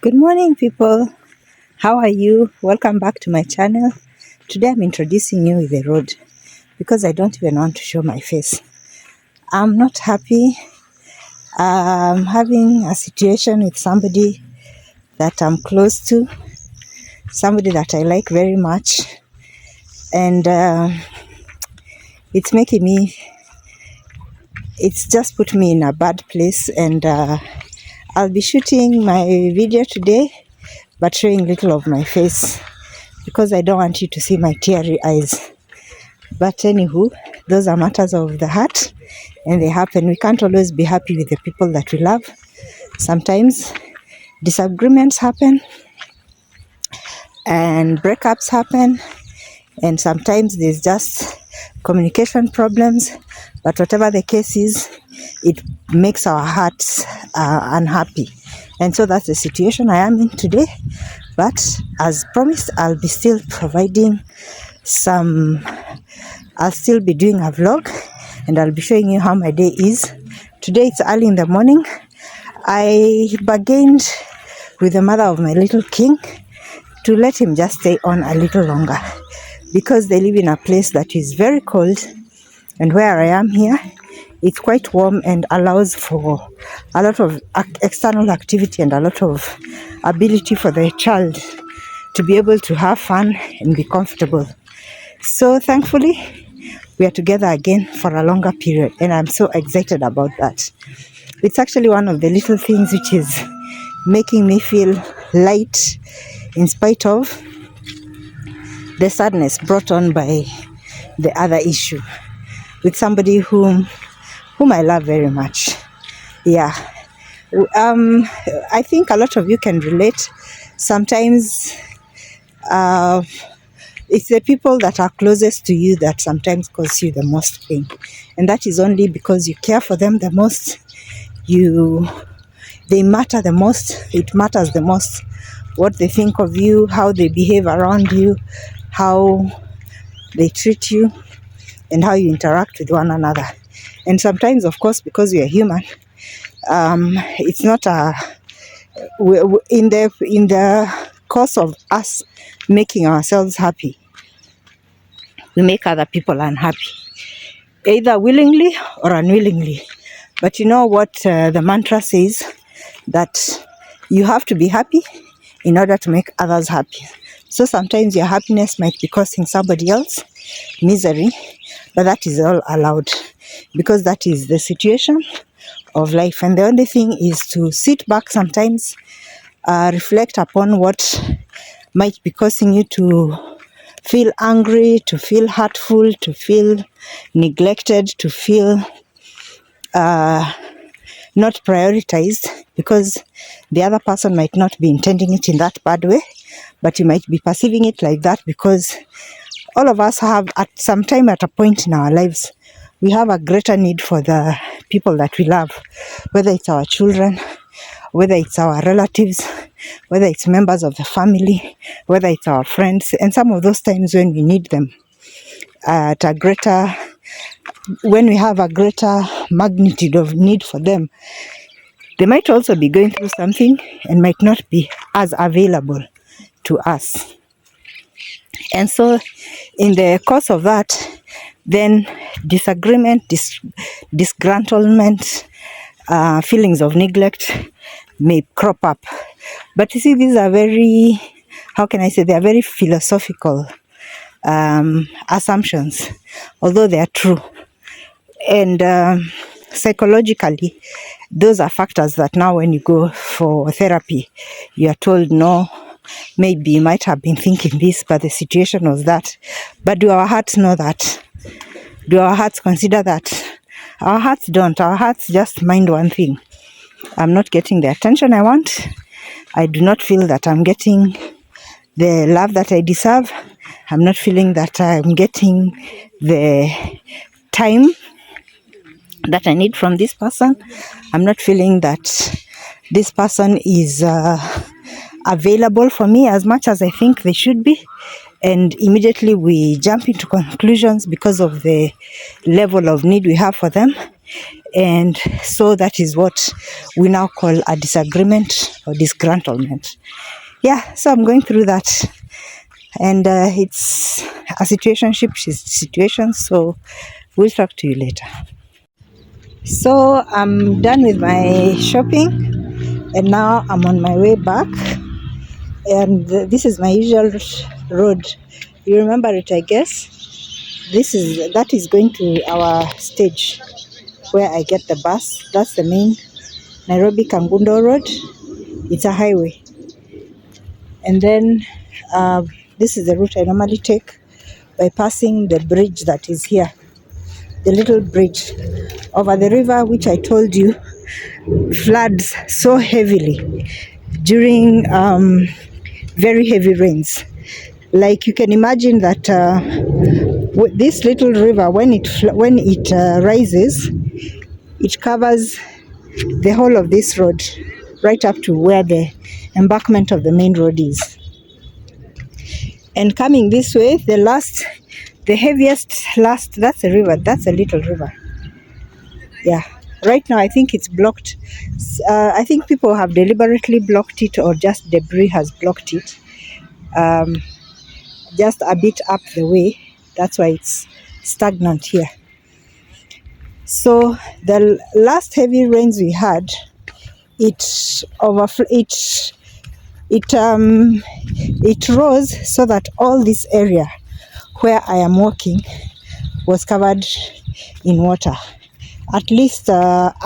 Good morning, people. How are you? Welcome back to my channel. Today I'm introducing you with the road because I don't even want to show my face. I'm not happy. I'm having a situation with somebody that I'm close to, somebody that I like very much, and it's just put me in a bad place, and I'll be shooting my video today but showing little of my face because I don't want you to see my teary eyes. But anywho, those are matters of the heart and they happen. We can't always be happy with the people that we love. Sometimes disagreements happen and breakups happen, and sometimes there's just communication problems. But whatever the case is, it makes our hearts unhappy. And so that's the situation I am in today. But as promised, I'll be still providing I'll still be doing a vlog and I'll be showing you how my day is. Today it's early in the morning. I bargained with the mother of my little king to let him just stay on a little longer because they live in a place that is very cold, and where I am here, it's quite warm and allows for a lot of external activity and a lot of ability for the child to be able to have fun and be comfortable. So thankfully, we are together again for a longer period, and I'm so excited about that. It's actually one of the little things which is making me feel light in spite of the sadness brought on by the other issue with somebody whom I love very much. Yeah. I think a lot of you can relate. Sometimes it's the people that are closest to you that sometimes cause you the most pain. And that is only because you care for them the most. They matter the most. It matters the most what they think of you, how they behave around you, how they treat you, and how you interact with one another. And sometimes, of course, because we are human, it's not in the course of us making ourselves happy, we make other people unhappy, either willingly or unwillingly. But you know what the mantra says? That you have to be happy in order to make others happy. So sometimes your happiness might be causing somebody else misery, but that is all allowed because that is the situation of life. And the only thing is to sit back sometimes, reflect upon what might be causing you to feel angry, to feel hurtful, to feel neglected, to feel not prioritized, because the other person might not be intending it in that bad way, but you might be perceiving it like that because all of us have at some time, at a point in our lives, we have a greater need for the people that we love, whether it's our children, whether it's our relatives, whether it's members of the family, whether it's our friends. And some of those times when we need them when we have a greater magnitude of need for them, they might also be going through something and might not be as available to us. And so in the course of that, then disagreement, disgruntlement, feelings of neglect may crop up. But you see, these are very, they are very philosophical assumptions, although they are true. And psychologically, those are factors that now when you go for therapy, you are told, no, maybe you might have been thinking this, but the situation was that. But do our hearts know that? Do our hearts consider that? Our hearts don't. Our hearts just mind one thing. I'm not getting the attention I want. I do not feel that I'm getting the love that I deserve. I'm not feeling that I'm getting the time that I need from this person. I'm not feeling that this person is available for me as much as I think they should be. And immediately we jump into conclusions because of the level of need we have for them. And so that is what we now call a disagreement or disgruntlement. Yeah, so I'm going through that. And it's a situationship situation, so we'll talk to you later. So I'm done with my shopping, and now I'm on my way back. And this is my usual road. You remember it, I guess. That is going to our stage where I get the bus. That's the main Nairobi Kangundo Road. It's a highway. And then this is the route I normally take by passing the bridge that is here. The little bridge over the river, which I told you floods so heavily during very heavy rains. Like you can imagine that this little river, when it rises, it covers the whole of this road, right up to where the embankment of the main road is. And coming this way, the heaviest last, that's a river, that's a little river. Yeah, right now I think it's blocked. I think people have deliberately blocked it, or just debris has blocked it. Just a bit up the way, that's why it's stagnant here. So the last heavy rains we had, it rose so that all this area where I am walking was covered in water. At least not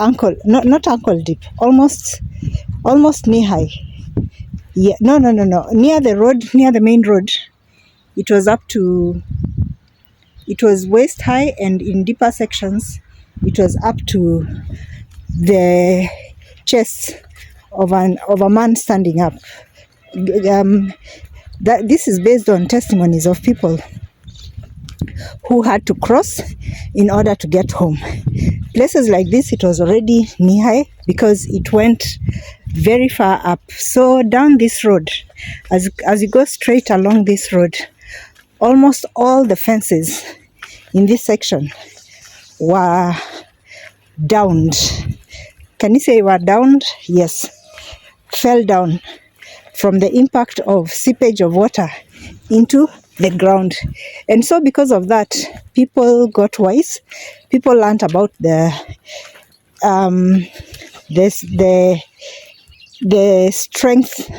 ankle deep, almost knee high. Yeah, no. Near the main road, it was waist high, and in deeper sections, it was up to the chest of a man standing up. This is based on testimonies of people who had to cross in order to get home. Places like this, it was already knee high because it went very far up. So down this road, as you go straight along this road, almost all the fences in this section were downed. Can you say were downed? Yes, fell down from the impact of seepage of water into the ground. And so because of that, people got wise. People learned about the strength.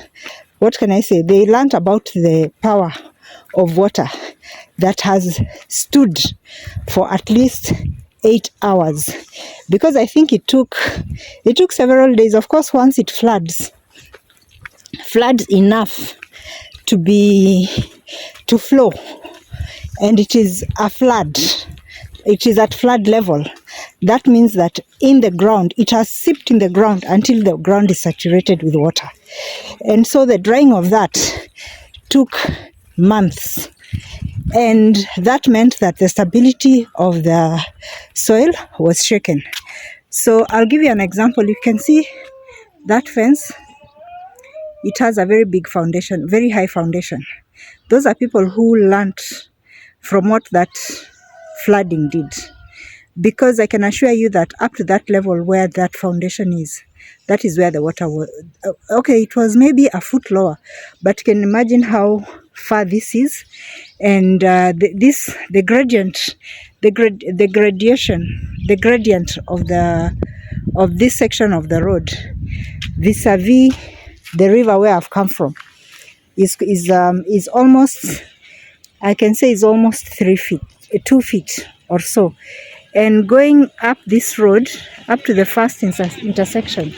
What can I say? They learned about the power of water that has stood for at least 8 hours, because I think it took several days. Of course, once it floods enough to flow, and it is a flood, it is at flood level. That means that in the ground, it has seeped in the ground until the ground is saturated with water. And so the drying of that took months. And that meant that the stability of the soil was shaken. So I'll give you an example. You can see that fence. It has a very big foundation, very high foundation. Those are people who learnt from what that flooding did. Because I can assure you that up to that level where that foundation is, that is where the water was. Okay, it was maybe a foot lower, but you can imagine how far this is. And the gradient of this section of the road vis-a-vis the river where I've come from is almost, I can say, is almost 2 feet or so. And going up this road, up to the first intersection,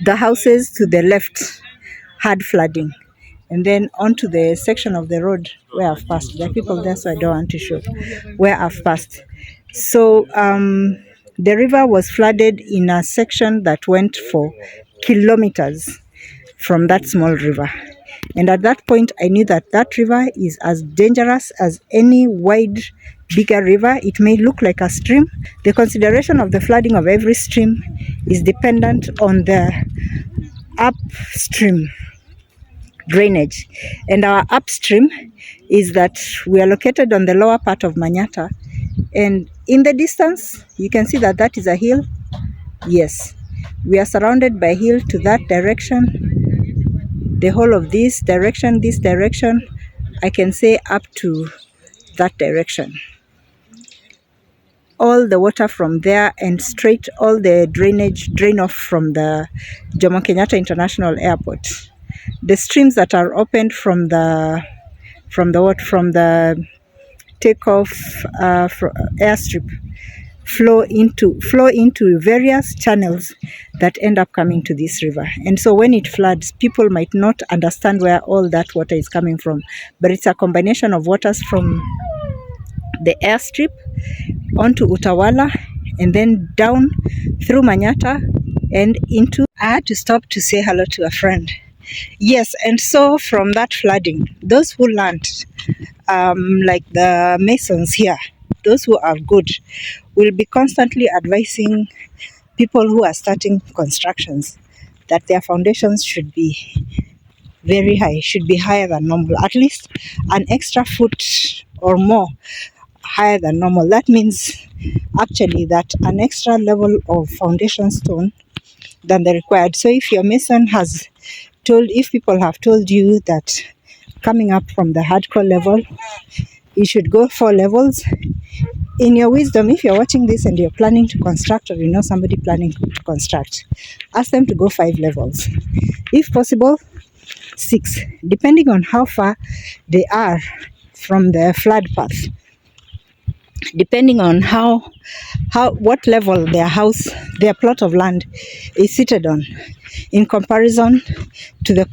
the houses to the left had flooding. And then onto the section of the road where I've passed. There are people there, so I don't want to show where I've passed. So the river was flooded in a section that went for kilometers from that small river. And at that point, I knew that that river is as dangerous as any wide, bigger river. It may look like a stream. The consideration of the flooding of every stream is dependent on the upstream drainage. And our upstream is that we are located on the lower part of Manyata, and In the distance, you can see that that is a hill. Yes, we are surrounded by hill to that direction. The whole of this direction, I can say up to that direction. All the water from there and straight, all the drain off from the Jomo Kenyatta International Airport. The streams that are opened from the takeoff airstrip flow into various channels that end up coming to this river. And so when it floods, people might not understand where all that water is coming from, but it's a combination of waters from the airstrip onto Utawala and then down through Manyata and into. I had to stop to say hello to a friend. Yes, and so from that flooding, those who learned, like the masons here, those who are good, will be constantly advising people who are starting constructions that their foundations should be very high, should be higher than normal, at least an extra foot or more higher than normal. That means actually that an extra level of foundation stone than the required. So if your mason has if people have told you that coming up from the hardcore level, you should go 4 levels, in your wisdom, if you're watching this and you're planning to construct, or you know somebody planning to construct, ask them to go 5 levels. If possible, 6, depending on how far they are from the flood path, depending on what level their plot of land is seated on, in comparison to the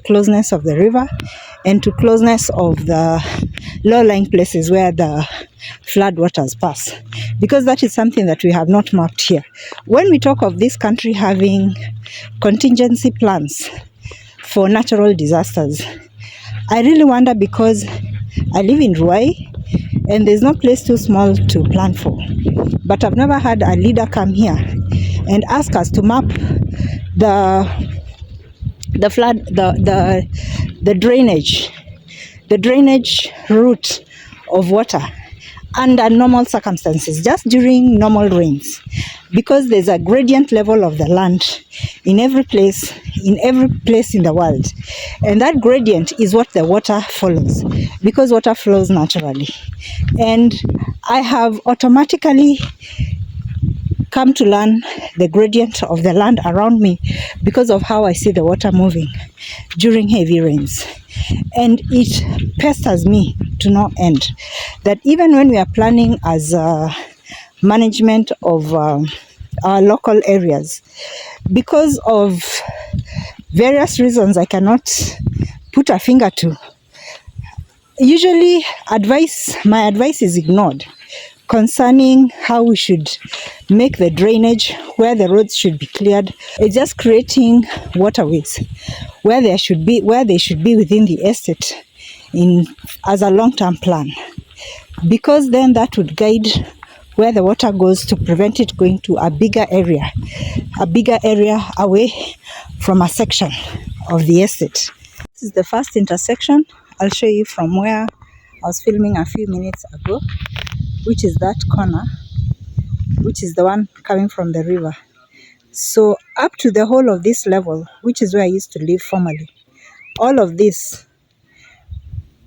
closeness of the river and to closeness of the low-lying places where the flood waters pass, because that is something that we have not mapped here. When we talk of this country having contingency plans for natural disasters, I really wonder, because I live in Ruai and there's no place too small to plan for. But I've never had a leader come here and ask us to map the flood, the drainage route of water under normal circumstances, just during normal rains, because there's a gradient level of the land in every place in the world, and that gradient is what the water follows, because water flows naturally. And I have automatically come to learn the gradient of the land around me because of how I see the water moving during heavy rains. And it pesters me to no end that even when we are planning as management of our local areas, because of various reasons I cannot put a finger to, usually my advice is ignored concerning how we should make the drainage, where the roads should be cleared. It's just creating waterways where they should be within the estate as a long-term plan, because then that would guide where the water goes to prevent it going to a bigger area away from a section of the estate. This is the first intersection. I'll show you from where I was filming a few minutes ago, which is that corner, which is the one coming from the river. So up to the whole of this level, which is where I used to live formerly, all of this,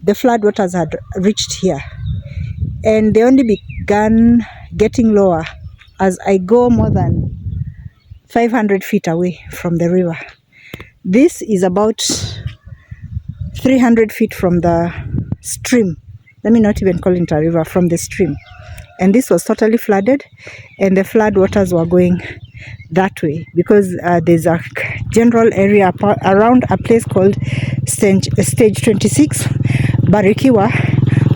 the flood waters had reached here, and they only began getting lower as I go more than 500 feet away from the river. This is about 300 feet from the stream. Let me not even call it a river, from the stream. And this was totally flooded, and the flood waters were going that way because there's a general area around a place called stage 26, Barikiwa,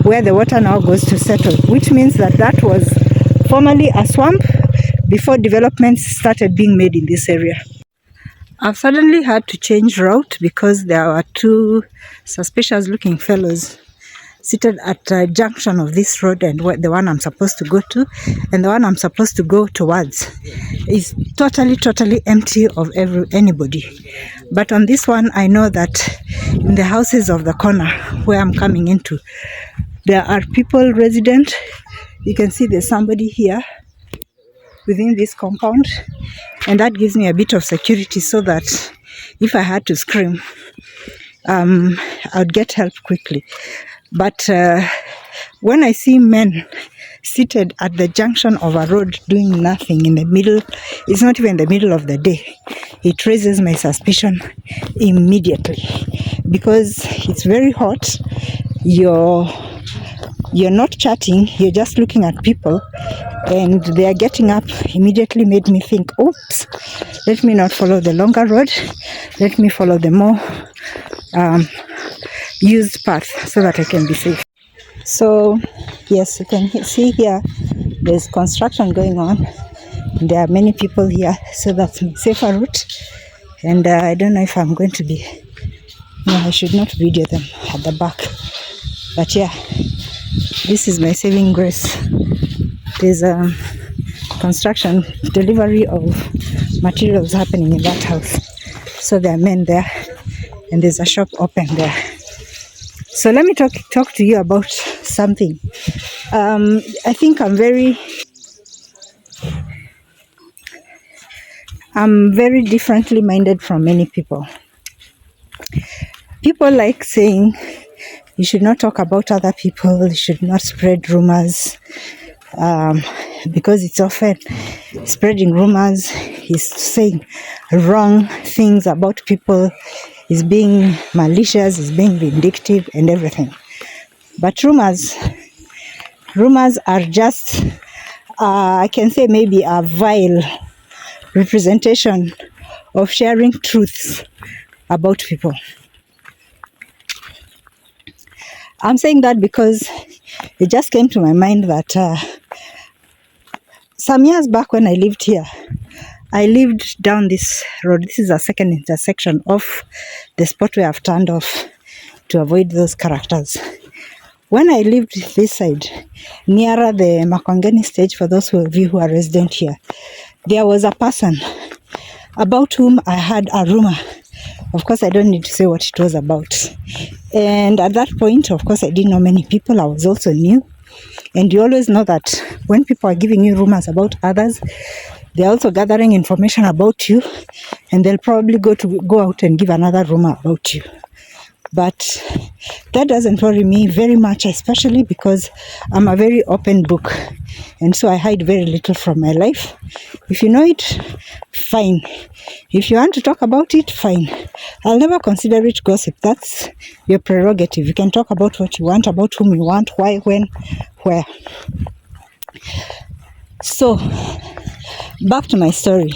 where the water now goes to settle, which means that was formerly a swamp before developments started being made in this area. I've suddenly had to change route because there were 2 suspicious looking fellows seated at a junction of this road, and the one I'm supposed to go to and the one I'm supposed to go towards is totally empty of anybody. But on this one, I know that in the houses of the corner where I'm coming into, There are people resident. You can see there's somebody here within this compound, and that gives me a bit of security so that if I had to scream, I'd get help quickly. But when I see men seated at the junction of a road doing nothing in the middle, it's not even the middle of the day, it raises my suspicion immediately, because it's very hot. You're not chatting, you're just looking at people, and they are getting up. Immediately made me think, oops, let me not follow the longer road, let me follow the more used path so that I can be safe. So yes, you can see here there's construction going on. There are many people here, so that's my safer route. And I don't know if I'm going to be, no, I should not video them at the back, but yeah, this is my saving grace. There's a construction delivery of materials happening in that house, so there are men there, and there's a shop open there. So let me talk to you about something. I think I'm very differently minded from many people. People like saying you should not talk about other people, you should not spread rumors, because it's often spreading rumors is saying wrong things about people, is being malicious, is being vindictive and everything. But rumors are just, I can say maybe a vile representation of sharing truths about people. I'm saying that because it just came to my mind that some years back when I lived here, I lived down this road. This is a second intersection of the spot where I've turned off to avoid those characters. When I lived this side, nearer the Makongeni stage, for those of you who are resident here, there was a person about whom I had a rumor. Of course, I don't need to say what it was about. And at that point, of course, I didn't know many people. I was also new. And you always know that when people are giving you rumors about others, they're also gathering information about you, and they'll probably go out and give another rumor about you. But that doesn't worry me very much, especially because I'm a very open book, and so I hide very little from my life. If you know it, fine. If you want to talk about it, fine. I'll never consider it gossip. That's your prerogative. You can talk about what you want, about whom you want, why, when, where. So, back to my story.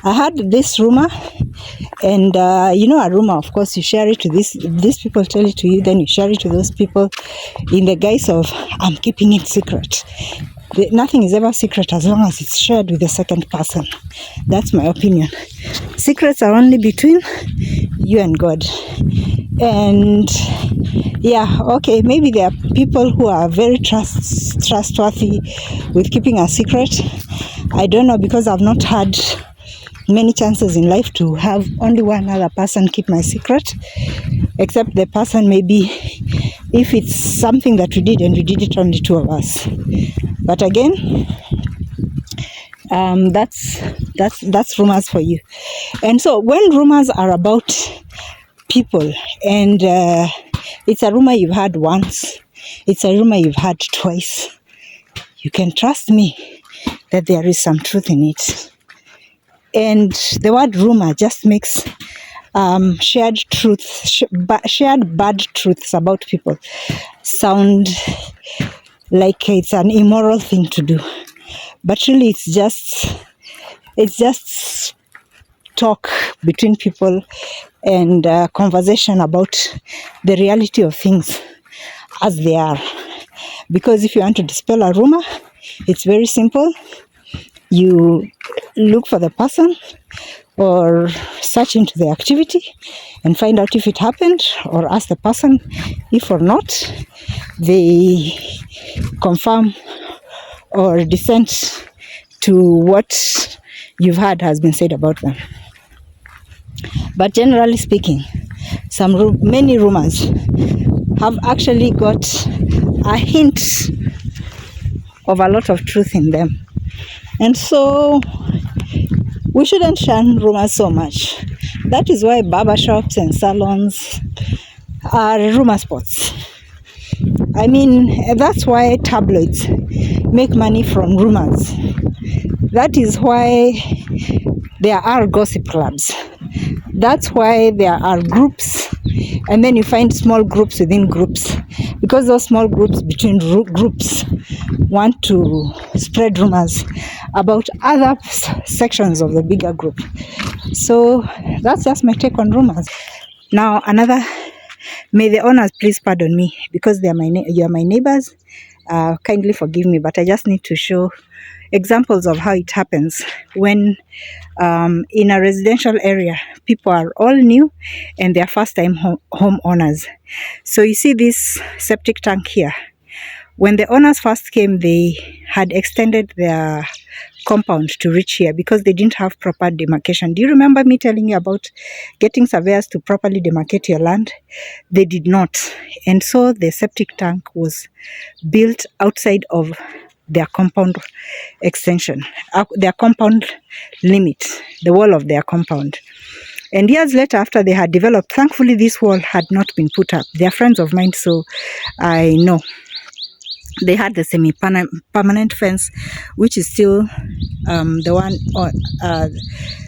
I had this rumor, and you know, a rumor, of course, you share it to these people tell it to you, then you share it to those people in the guise of, I'm keeping it secret. Nothing is ever secret as long as it's shared with the second person. That's my opinion. Secrets are only between you and God. And yeah, okay, maybe there are people who are very trustworthy with keeping a secret. I don't know, because I've not had many chances in life to have only one other person keep my secret, except the person maybe if it's something that we did and we did it only two of us. But again, that's rumors for you. And so when rumors are about people, and it's a rumor you've had once, it's a rumor you've had twice, you can trust me that there is some truth in it. And the word rumor just makes shared bad truths about people sound like it's an immoral thing to do. But really it's just talk between people and conversation about the reality of things as they are. Because if you want to dispel a rumor, it's very simple. You look for the person or search into the activity and find out if it happened, or ask the person if or not they confirm or dissent to what you've heard has been said about them. But generally speaking, many rumors have actually got a hint of a lot of truth in them. And so we shouldn't shun rumors so much. That is why barbershops and salons are rumor spots. I mean, that's why tabloids make money from rumors. That is why there are gossip clubs. That's why there are groups, and then you find small groups within groups, because those small groups between groups want to spread rumors about other sections of the bigger group. So that's just my take on rumors. Now another, may the owners please pardon me, because you are my neighbors. Kindly forgive me, but I just need to show examples of how it happens when in a residential area people are all new and they are first time homeowners. So you see this septic tank here. When the owners first came, they had extended their compound to reach here because they didn't have proper demarcation. Do you remember me telling you about getting surveyors to properly demarcate your land? They did not. And so the septic tank was built outside of their compound extension, their compound limit, the wall of their compound. And years later, after they had developed, thankfully this wall had not been put up. They are friends of mine, so I know. They had the semi-permanent fence, which is still the one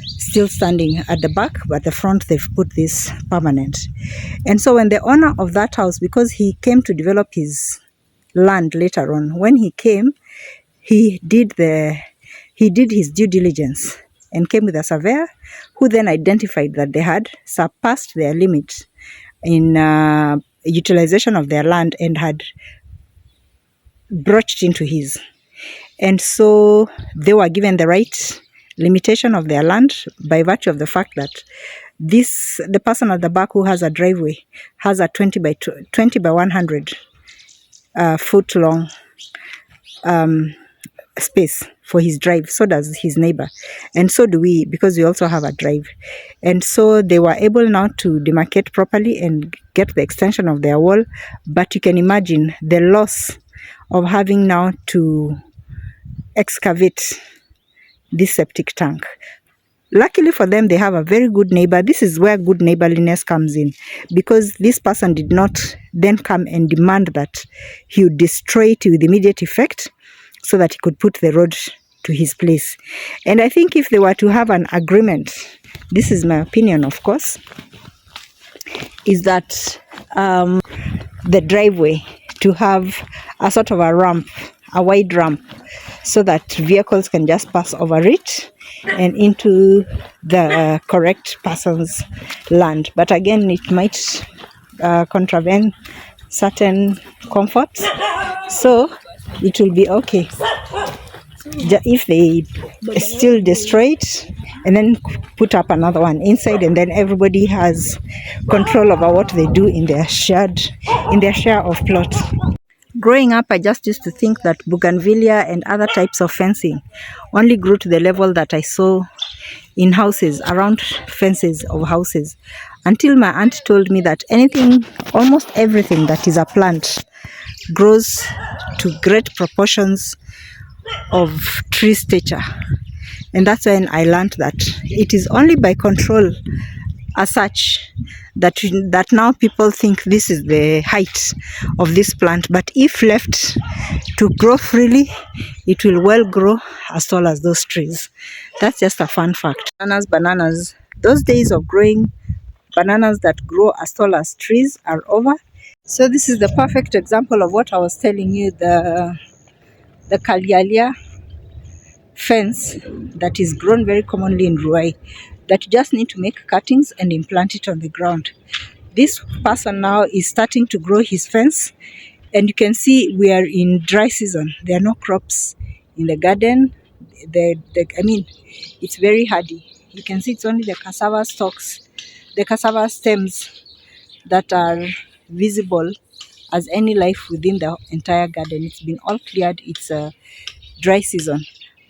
still standing at the back, but the front they've put this permanent. And so when the owner of that house, because he came to develop his land later on, when he came, he did his due diligence and came with a surveyor who then identified that they had surpassed their limit in utilization of their land and had broached into his. And so they were given the right limitation of their land by virtue of the fact that the person at the back who has a driveway has a 20 by 100 foot long space for his drive. So does his neighbor, and so do we, because we also have a drive. And so they were able now to demarcate properly and get the extension of their wall. But you can imagine the loss of having now to excavate this septic tank. Luckily for them, they have a very good neighbor. This is where good neighborliness comes in, because this person did not then come and demand that he would destroy it with immediate effect so that he could put the road to his place. And I think if they were to have an agreement, this is my opinion, of course, is that the driveway to have a sort of a ramp, a wide ramp, so that vehicles can just pass over it and into the correct person's land. But again, it might contravene certain comforts, so it will be okay if they still destroy it and then put up another one inside, and then everybody has control over what they do in their share of plot. Growing up, I just used to think that bougainvillea and other types of fencing only grew to the level that I saw in houses, around fences of houses, until my aunt told me that almost everything that is a plant grows to great proportions of tree stature. And that's when I learned that it is only by control as such that now people think this is the height of this plant, but if left to grow freely, it will well grow as tall as those trees. That's just a fun fact. Bananas, those days of growing bananas that grow as tall as trees are over. So this is the perfect example of what I was telling you, the Kalialia fence that is grown very commonly in Ruai, that you just need to make cuttings and implant it on the ground. This person now is starting to grow his fence, and you can see we are in dry season. There are no crops in the garden. I mean, it's very hardy. You can see it's only the cassava stalks, the cassava stems that are visible as any life within the entire garden. It's been all cleared. It's a dry season,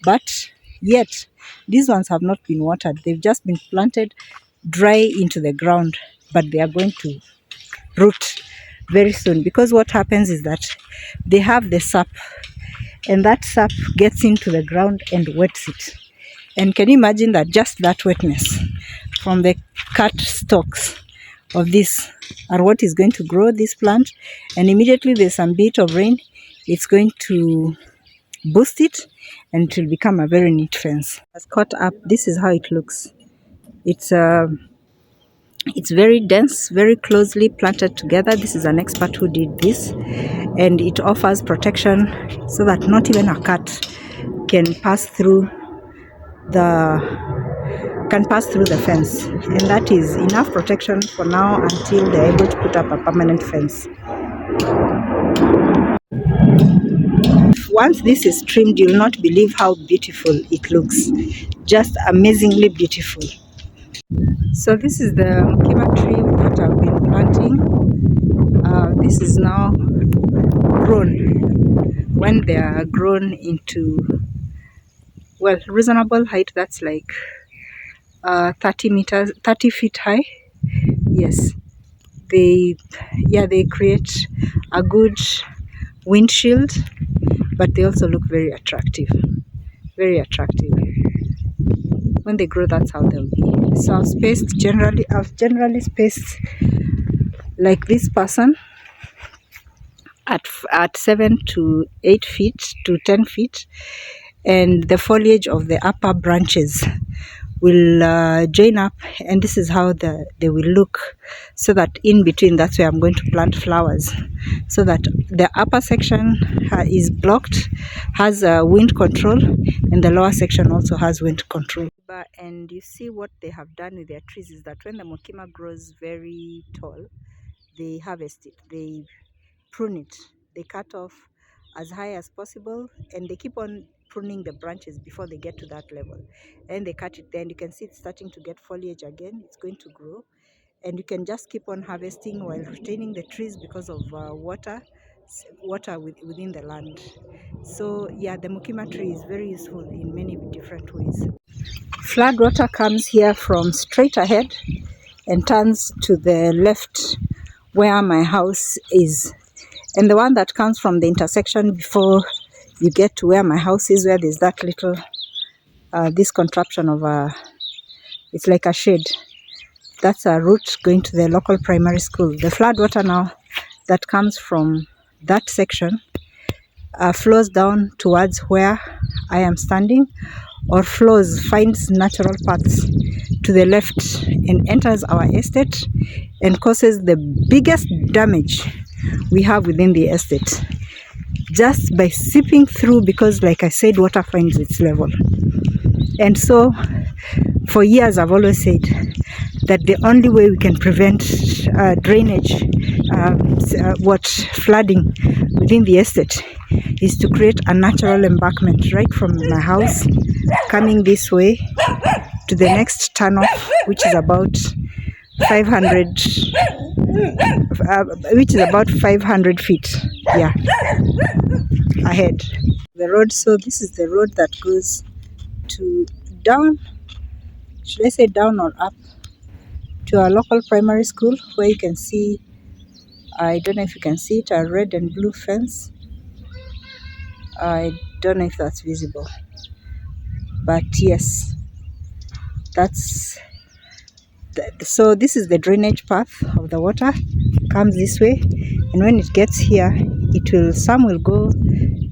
but yet these ones have not been watered. They've just been planted dry into the ground, but they are going to root very soon, because what happens is that they have the sap, and that sap gets into the ground and wets it. And can you imagine that just that wetness from the cut stalks of this are what is going to grow this plant, and immediately there's some bit of rain, it's going to boost it and it will become a very neat fence. It's cut up. This is how it looks. It's very dense, very closely planted together. This is an expert who did this, and it offers protection so that not even a cat can pass through the fence, and that is enough protection for now until they're able to put up a permanent fence. Once this is trimmed, you'll not believe how beautiful it looks. Just amazingly beautiful. So this is the mukima tree that I've been planting. This is now grown. When they are grown into, well, reasonable height, that's like 30 feet high. Yes, they create a good windshield, but they also look very attractive. Very attractive. When they grow, that's how they'll be. So I've generally spaced like this person at 7 to 8 feet to 10 feet, and the foliage of the upper branches will join up, and this is how they will look, so that in between, that's where I'm going to plant flowers, so that the upper section is blocked, has wind control, and the lower section also has wind control. And you see what they have done with their trees is that when the mukima grows very tall, they harvest it, they prune it, they cut off as high as possible, and they keep on pruning the branches before they get to that level, and they cut it there, and you can see it's starting to get foliage again. It's going to grow, and you can just keep on harvesting while retaining the trees because of water within the land. So yeah, the mukima tree is very useful in many different ways. Flood water comes here from straight ahead and turns to the left where my house is, and the one that comes from the intersection before you get to where my house is, where there's that little this contraption of it's like a shed, that's a route going to the local primary school. The flood water now that comes from that section flows down towards where I am standing, or finds natural paths to the left and enters our estate and causes the biggest damage we have within the estate, just by seeping through, because like I said, water finds its level. And so for years I've always said that the only way we can prevent drainage, flooding within the estate, is to create a natural embankment right from my house, coming this way to the next turnoff, which is about 500 feet, yeah, ahead the road. So this is the road that goes to down, should I say down or up, to our local primary school, where you can see, I don't know if you can see it, a red and blue fence. I don't know if that's visible, but yes, that's so this is the drainage path of the water. Comes this way, and when it gets here, some will go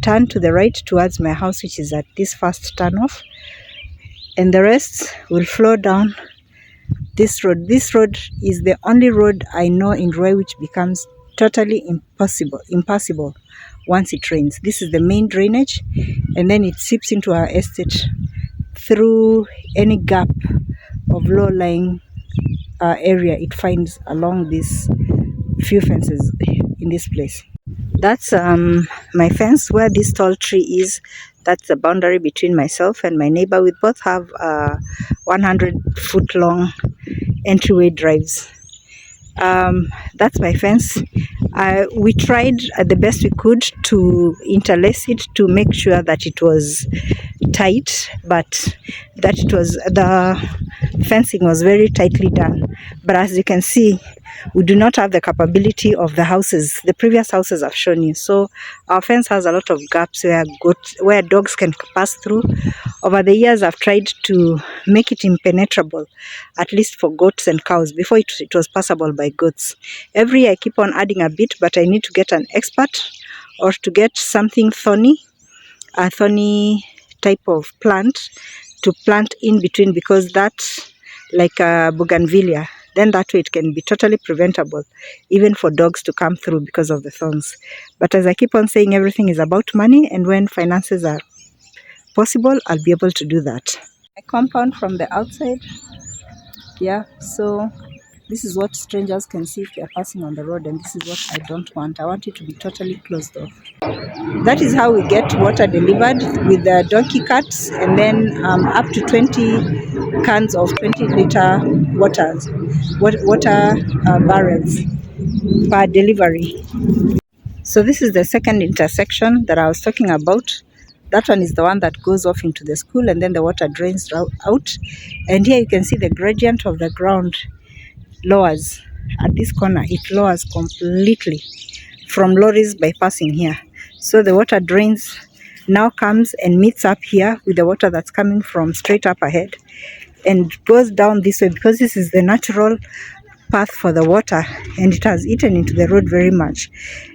turn to the right towards my house, which is at this first turnoff, and the rest will flow down this road. This road is the only road I know in Ruai which becomes totally impassable once it rains. This is the main drainage, and then it seeps into our estate through any gap of low-lying area it finds along these few fences in this place. That's my fence where this tall tree is. That's the boundary between myself and my neighbor. We both have 100-foot long entryway drives. That's my fence. We tried the best we could to interlace it to make sure that it was tight, but the fencing was very tightly done. But as you can see, we do not have the capability of the houses, the previous houses I've shown you. So our fence has a lot of gaps where dogs can pass through. Over the years, I've tried to make it impenetrable, at least for goats and cows. Before it was passable by goats. Every year I keep on adding a bit, but I need to get an expert or to get something thorny, a thorny type of plant to plant in between, because that's like a bougainvillea. Then that way it can be totally preventable, even for dogs to come through because of the thorns. But as I keep on saying, everything is about money, and when finances are possible, I'll be able to do that. I compound from the outside, yeah, so this is what strangers can see if they're passing on the road, and this is what I don't want. I want it to be totally closed off. That is how we get water delivered with the donkey carts, and then up to 20 cans of 20-liter water barrels per delivery. So this is the second intersection that I was talking about. That one is the one that goes off into the school, and then the water drains out. And here you can see the gradient of the ground lowers. At this corner, it lowers completely from lorries bypassing here. So the water drains, now comes and meets up here with the water that's coming from straight up ahead, and goes down this way, because this is the natural path for the water, and it has eaten into the road very much.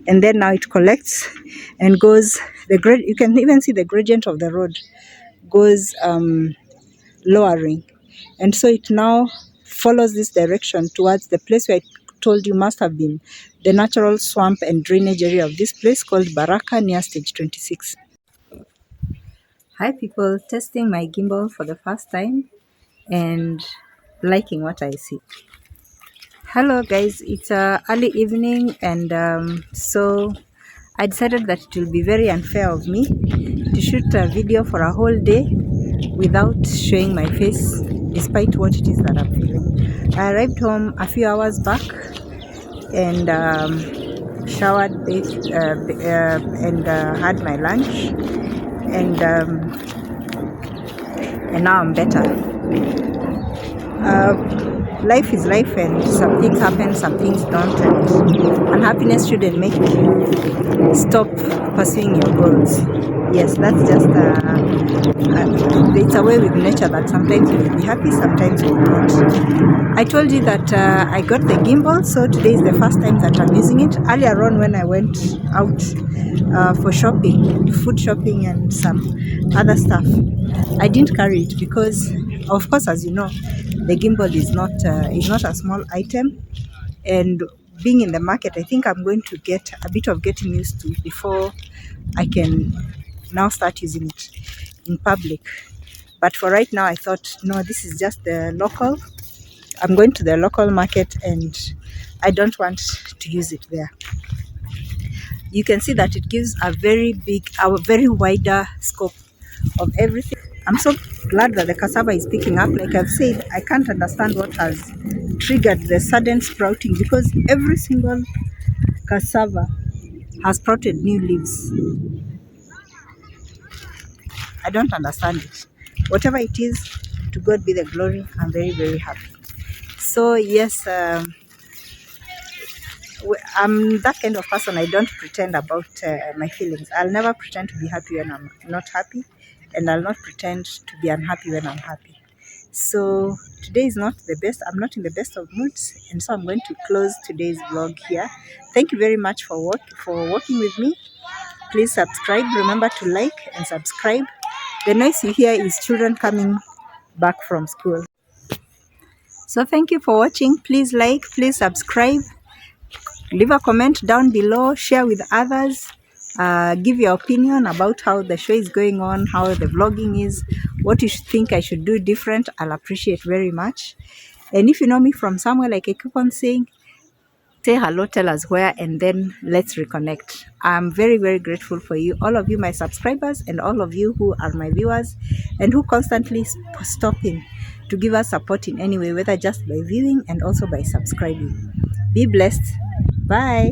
And then now it collects and goes, you can even see the gradient of the road goes lowering, and so it now follows this direction towards the place where I told you must have been the natural swamp and drainage area of this place called Baraka near stage 26. Hi people, testing my gimbal for the first time and liking what I see. Hello guys, it's early evening, and so I decided that it will be very unfair of me to shoot a video for a whole day without showing my face, despite what it is that I'm feeling. I arrived home a few hours back and showered, bathed, and had my lunch, and now I'm better. Life is life, and some things happen, some things don't, and unhappiness shouldn't make you stop pursuing your goals. Yes, that's just it's a way with nature that sometimes you will be happy, sometimes you will not. I told you that I got the gimbal, so today is the first time that I'm using it. Earlier on, when I went out for shopping, food shopping and some other stuff, I didn't carry it because, of course, as you know, the gimbal is not a small item, and being in the market, I think I'm going to get a bit of getting used to before I can now start using it in public. But for right now, I thought, no, this is just the local. I'm going to the local market, and I don't want to use it there. You can see that it gives a very wider scope of everything. I'm so glad that the cassava is picking up. Like I've said, I can't understand what has triggered the sudden sprouting, because every single cassava has sprouted new leaves. I don't understand it. Whatever it is, to God be the glory. I'm very, very happy. So yes, I'm that kind of person. I don't pretend about my feelings. I'll never pretend to be happy when I'm not happy, and I'll not pretend to be unhappy when I'm happy. So today is not the best. I'm not in the best of moods, and so I'm going to close today's vlog here. Thank you very much for working with me. Please subscribe. Remember to like and subscribe. The noise you hear is children coming back from school. So thank you for watching. Please like, please subscribe, leave a comment down below, share with others, give your opinion about how the show is going on, how the vlogging is, what you think I should do different. I'll appreciate very much. And if you know me from somewhere, like I keep on saying, say hello, tell us where, and then let's reconnect. I'm very, very grateful for you, all of you, my subscribers, and all of you who are my viewers and who constantly stop in to give us support in any way, whether just by viewing and also by subscribing. Be blessed. Bye.